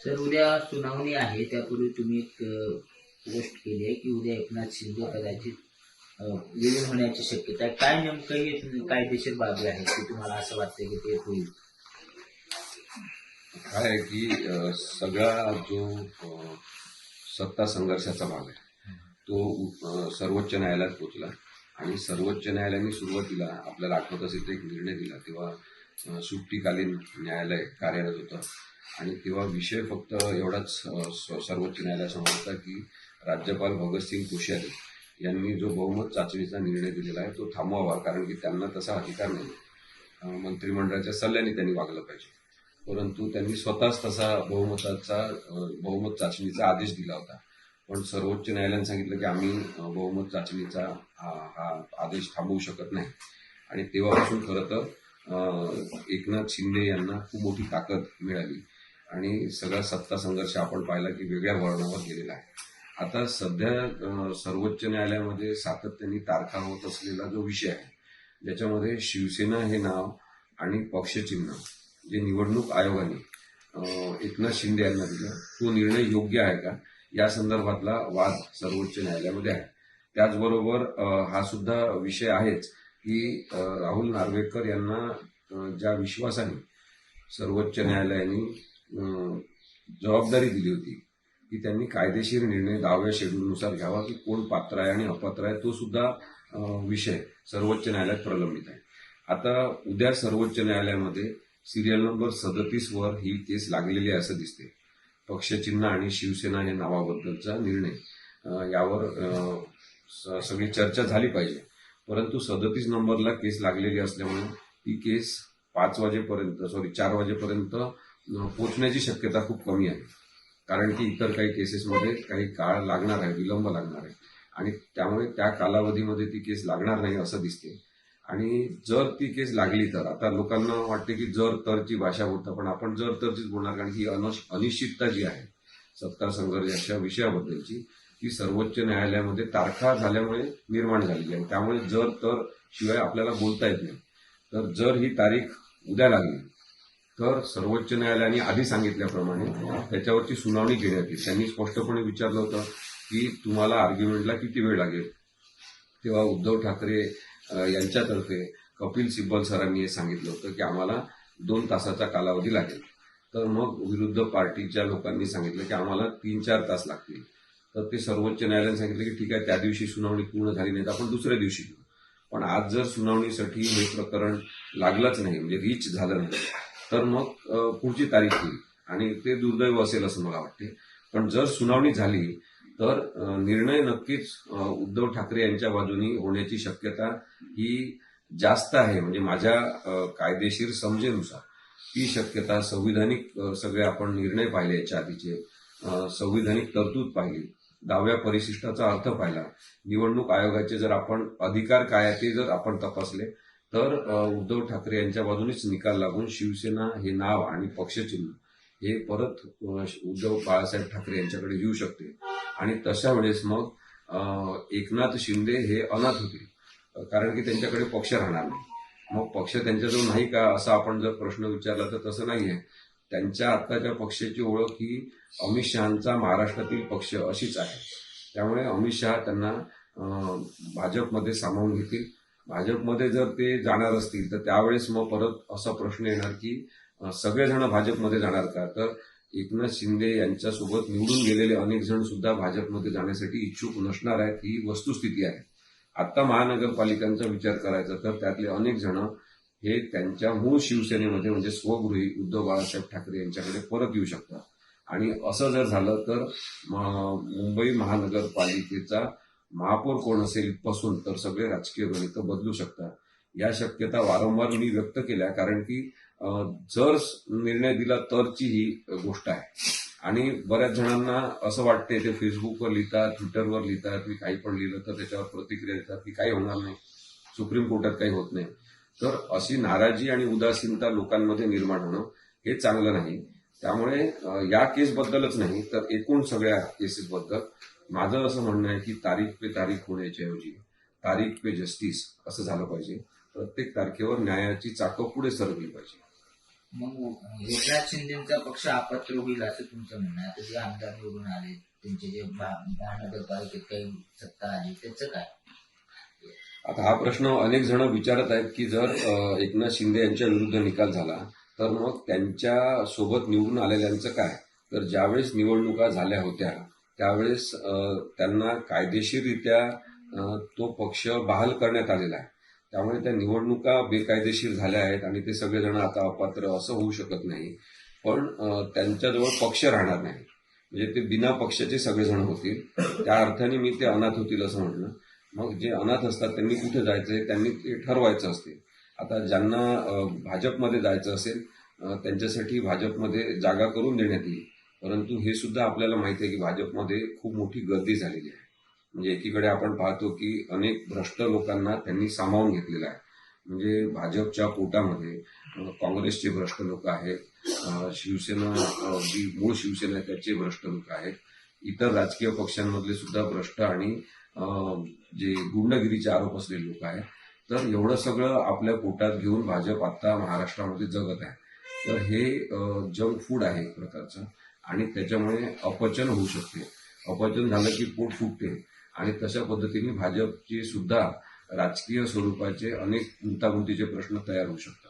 Sir, उद्या सुनावणी आहे. त्यापूर्वी तुम्ही एक पोस्ट केली आहे की उद्या एकनाथ शिंदे कदाचित विलीन होण्याची शक्यता आहे. काय नेमकं हे कायदेशीर बाबी आहेत की तुम्हाला असं वाटतं की ते होईल? काय आहे की सगळा जो सत्ता संघर्षाचा भाग आहे तो सर्वोच्च न्यायालयात पोहोचला आणि सर्वोच्च न्यायालयाने सुरुवातीला आपल्याला आठवत असेल तर एक निर्णय दिला तेव्हा सुट्टीकालीन न्यायालय कार्यरत होतं आणि तेव्हा विषय फक्त एवढाच सर्वोच्च न्यायालयासमोर होता की राज्यपाल भगतसिंग कोश्यारी यांनी जो बहुमत चाचणीचा निर्णय दिलेला आहे तो थांबवावा, कारण की त्यांना तसा अधिकार नाही. मंत्रिमंडळाच्या सल्ल्याने त्यांनी वागलं पाहिजे, परंतु त्यांनी स्वतःच तसा बहुमत चाचणीचा आदेश दिला होता. पण सर्वोच्च न्यायालयाने सांगितलं की आम्ही बहुमत चाचणीचा हा आदेश थांबवू शकत नाही आणि तेव्हापासून खरं तर एकनाथ शिंदे यांना खूप मोठी ताकद मिळाली आणि सगळा सत्ता संघर्ष आपण पाहिला की वेगळ्या वळणावर गेलेला आहे. आता सध्या सर्वोच्च न्यायालयामध्ये सातत्याने तारखा होत असलेला जो विषय आहे ज्याच्यामध्ये शिवसेना हे नाव आणि पक्षचिन्ह जे निवडणूक आयोगाने एकनाथ शिंदे यांना दिलं तो निर्णय योग्य आहे का या संदर्भातला वाद सर्वोच्च न्यायालयामध्ये आहे. त्याचबरोबर हा सुद्धा विषय आहेच की राहुल नार्वेकर यांना ज्या विश्वासाने सर्वोच्च न्यायालयाने जबाबदारी दिली होती की त्यांनी कायदेशीर निर्णय 10व्या शेड्यूलनुसार घ्यावा की कोण पात्र आहे आणि अपात्र आहे, तो सुद्धा विषय सर्वोच्च न्यायालयात प्रलंबित आहे. आता उद्या सर्वोच्च न्यायालयामध्ये सिरियल नंबर 37 वर ही केस लागलेली आहे असं दिसते. पक्षचिन्ह आणि शिवसेना हे नावाबद्दलचा निर्णय यावर सगळी चर्चा झाली पाहिजे, परंतु 37 नंबरला केस लागलेली असल्यामुळे ही केस 4 वाजेपर्यंत पोहोचण्याची शक्यता खूप कमी आहे, कारण की इतर काही केसेसमध्ये काही काळ लागणार आहे, विलंब लागणार आहे आणि त्यामुळे त्या कालावधीमध्ये ती केस लागणार नाही असं दिसते. आणि जर ती केस लागली तर आता लोकांना वाटते की जर तरची भाषा बोलतात, पण आपण जर तरचीच बोलणार, कारण ही अनिश्चितता जी आहे सत्ता संघर्षाच्या विषयाबद्दलची ती सर्वोच्च न्यायालयामध्ये तारखा झाल्यामुळे निर्माण झालेली आहे. त्यामुळे जर तर शिवाय आपल्याला बोलता येत नाही. तर जर ही तारीख उद्या लागली तर सर्वोच्च न्यायालयाने आधी सांगितल्याप्रमाणे त्याच्यावरची सुनावणी घेण्यात येईल. त्यांनी स्पष्टपणे विचारलं होतं की तुम्हाला आर्ग्युमेंटला किती वेळ लागेल, तेव्हा उद्धव ठाकरे यांच्यातर्फे कपिल सिब्बल सरांनी हे सांगितलं होतं की आम्हाला 2 तासाचा कालावधी लागेल. तर मग विरुद्ध पार्टीच्या लोकांनी सांगितलं की आम्हाला 3-4 तास लागतील. तर ते सर्वोच्च न्यायालयाने सांगितलं की ठीक आहे, त्या दिवशी सुनावणी पूर्ण झाली नाही तर आपण दुसऱ्या दिवशी घेऊ. पण आज जर सुनावणीसाठी हे प्रकरण लागलंच नाही, म्हणजे रीच झालं नाही, तर मग पुढची तारीख येईल आणि ते दुर्दैव असेल असं मला वाटते. पण जर सुनावणी झाली तर निर्णय नक्कीच उद्धव ठाकरे यांच्या बाजूनी होण्याची शक्यता ही जास्त आहे. म्हणजे माझ्या कायदेशीर समजेनुसार ही शक्यता संविधानिक सगळे आपण निर्णय पाहिले, याच्या आधीचे संविधानिक तरतूद पाहिली, 10व्या परिशिष्टाचा अर्थ पाहिला, निवडणूक आयोगाचे जर आपण अधिकार काय आहे ते जर आपण तपासले तर उद्धव ठाकरे यांच्या बाजूनेच निकाल लागून शिवसेना हे नाव आणि पक्षचिन्ह हे परत उद्धव बाळासाहेब ठाकरे यांच्याकडे येऊ शकते आणि तशा वेळेस मग एकनाथ शिंदे हे अनाथ होतील, कारण की त्यांच्याकडे पक्ष राहणार नाही. मग पक्ष त्यांच्याजवळ नाही का असा आपण जर प्रश्न विचारला तर तसं नाही आहे. त्यांच्या आत्ताच्या पक्षाची ओळख ही अमित शहांचा महाराष्ट्रातील पक्ष अशीच आहे. त्यामुळे अमित शहा त्यांना भाजपमध्ये सामावून घेतील. भाजपमध्ये जर ते जाणार असतील तर त्यावेळेस मग परत असा प्रश्न येणार की सगळेजण भाजपमध्ये जाणार का, तर एकनाथ शिंदे यांच्यासोबत निवडून गेलेले अनेक जण सुद्धा भाजपमध्ये जाण्यासाठी इच्छुक नसणार आहेत, ही वस्तुस्थिती आहे. आता महानगरपालिकांचा विचार करायचा तर त्यातले अनेक जण हे त्यांच्या मूळ शिवसेनेमध्ये म्हणजे स्वगृही उद्धव बाळासाहेब ठाकरे यांच्याकडे परत येऊ शकतात आणि असं जर झालं तर मुंबई महानगरपालिकेचा महापौर कोण असेल इथपासून तर सगळे राजकीय गणित बदलू शकतात. या शक्यता वारंवार मी व्यक्त केल्या, कारण की जर निर्णय दिला तरची ही गोष्ट आहे आणि बऱ्याच जणांना असं वाटते, ते फेसबुकवर लिहितात, ट्विटरवर लिहितात, मी काही पण लिहिलं तर त्याच्यावर प्रतिक्रिया देतात की काही होणार नाही, सुप्रीम कोर्टात काही होत नाही. तर अशी नाराजी आणि उदासीनता लोकांमध्ये निर्माण होणं हे चांगलं नाही. त्यामुळे या केसबद्दलच नाही तर एकूण सगळ्या केसेसबद्दल माझं असं म्हणणं आहे की तारीख पे तारीख होण्याच्या ऐवजी तारीख पे जस्टिस असं झालं पाहिजे. प्रत्येक तारखेवर न्यायाची चाकं पुढे सरकली पाहिजे. मग एकनाथ शिंदेचा पक्ष अपात्र होईल असं तुमचं म्हणणं आहे. आता जे आमदार निवडून आले, त्यांचे जे महानगरपालिकेत काही सत्ता आली, त्याचं काय? आता हा प्रश्न अनेक जण विचारत आहेत की जर एकनाथ शिंदे यांच्या विरुद्ध निकाल झाला तर मग त्यांच्या सोबत निवडून आलेल्यांचं काय? तर ज्यावेळेस निवडणुका झाल्या होत्या त्यावेळेस त्यांना कायदेशीररित्या तो पक्ष बहाल करण्यात आलेला आहे. त्यामुळे त्या निवडणुका बेकायदेशीर झाल्या आहेत आणि ते सगळेजण आता अपात्र असं होऊ शकत नाही. पण त्यांच्याजवळ पक्ष राहणार नाही, म्हणजे ते बिना पक्षाचे सगळेजण होतील. त्या अर्थाने मी ते अनाथ होतील असं म्हटलं. मग जे अनाथ असतात त्यांनी कुठे जायचंय त्यांनी ते ठरवायचं असते. आता ज्यांना भाजपमध्ये जायचं असेल त्यांच्यासाठी भाजपमध्ये जागा करून देण्यात येईल. परंतु हे सुद्धा आपल्याला माहिती आहे की भाजपमध्ये खूप मोठी गर्दी झालेली आहे. म्हणजे एकीकडे आपण पाहतो की अनेक भ्रष्ट लोकांना त्यांनी सामावून घेतलेलं आहे. म्हणजे भाजपच्या पोटामध्ये काँग्रेसचे भ्रष्ट लोक आहेत, शिवसेना जी मूळ शिवसेना आहे त्याचे भ्रष्ट लोक आहेत, इतर राजकीय पक्षांमधले सुद्धा भ्रष्ट आणि जे गुंडगिरीचे आरोप असलेले लोक आहेत. तर एवढं सगळं आपल्या पोटात घेऊन भाजप आता महाराष्ट्रामध्ये जगत आहे. तर हे जंक फूड आहे एक प्रकारचं आणि त्याच्यामुळे अपचन होऊ शकते. अपचन झालं की पोट फुटते आणि तशा पद्धतीने भाजपची सुद्धा राजकीय स्वरूपाचे अनेक गुंतागुंतीचे प्रश्न तयार होऊ शकतात.